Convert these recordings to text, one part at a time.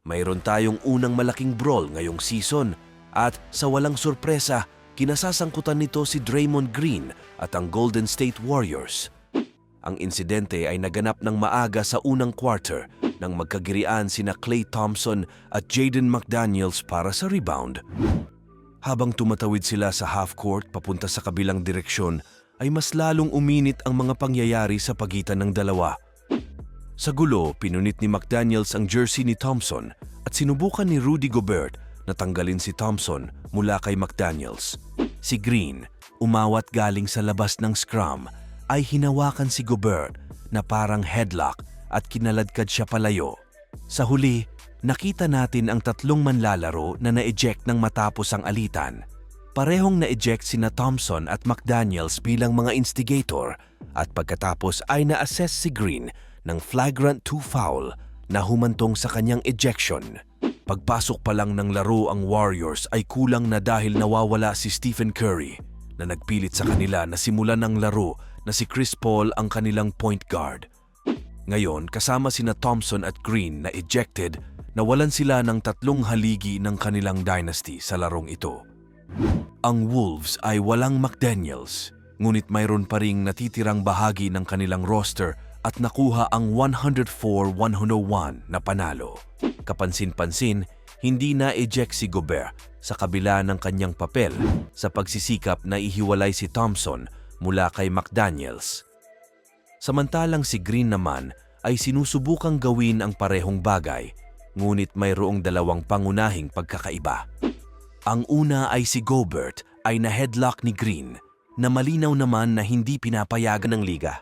mayroon tayong unang malaking brawl ngayong season at sa walang sorpresa, kinasasangkutan nito si Draymond Green at ang Golden State Warriors. Ang insidente ay naganap ng maaga sa unang quarter nang magkagirian sina Klay Thompson at Jaden McDaniels para sa rebound. Habang tumatawid sila sa half-court papunta sa kabilang direksyon, ay mas lalong uminit ang mga pangyayari sa pagitan ng dalawa. Sa gulo, pinunit ni McDaniels ang jersey ni Thompson at sinubukan ni Rudy Gobert na tanggalin si Thompson mula kay McDaniels. Si Green, umawat galing sa labas ng scrum, ay hinawakan si Gobert na parang headlock at kinaladkad siya palayo. Sa huli, nakita natin ang tatlong manlalaro na na-eject nang matapos ang alitan. Parehong na-eject sina Thompson at McDaniels bilang mga instigator at pagkatapos ay na-assess si Green ng flagrant 2 foul na humantong sa kanyang ejection. Pagpasok pa lang ng laro ang Warriors ay kulang na dahil nawawala si Stephen Curry na nagpilit sa kanila na simulan ng laro na si Chris Paul ang kanilang point guard. Ngayon, kasama sina Thompson at Green na ejected, nawalan sila ng tatlong haligi ng kanilang dynasty sa larong ito. Ang Wolves ay walang McDaniels, ngunit mayroon pa ring natitirang bahagi ng kanilang roster at nakuha ang 104-101 na panalo. Kapansin-pansin, hindi na-eject si Gobert sa kabila ng kanyang papel sa pagsisikap na ihiwalay si Thompson mula kay McDaniels. Samantalang si Green naman ay sinusubukang gawin ang parehong bagay, ngunit mayroong dalawang pangunahing pagkakaiba. Ang una ay si Gobert ay na-headlock ni Green na malinaw naman na hindi pinapayagan ng liga.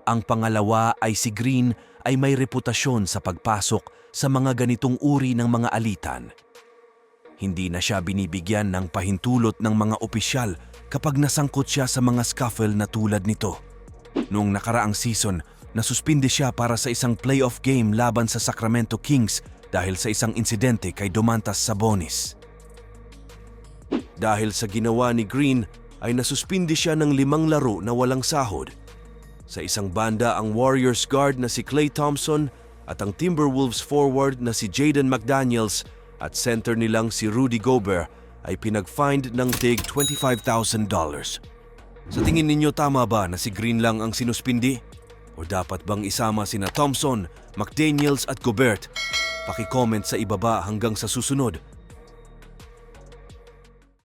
Ang pangalawa ay si Green ay may reputasyon sa pagpasok sa mga ganitong uri ng mga alitan. Hindi na siya binibigyan ng pahintulot ng mga opisyal kapag nasangkot siya sa mga scuffle na tulad nito. Noong nakaraang season, nasuspinde siya para sa isang playoff game laban sa Sacramento Kings dahil sa isang insidente kay Domantas Sabonis. Dahil sa ginawa ni Green, ay nasuspindi siya ng 5 laro na walang sahod. Sa isang banda, ang Warriors guard na si Klay Thompson at ang Timberwolves forward na si Jaden McDaniels at center nilang si Rudy Gobert ay pinag-fined ng tig $25,000. Sa tingin ninyo, tama ba na si Green lang ang sinuspindi? O dapat bang isama sina Thompson, McDaniels at Gobert? Paki-comment sa ibaba hanggang sa susunod.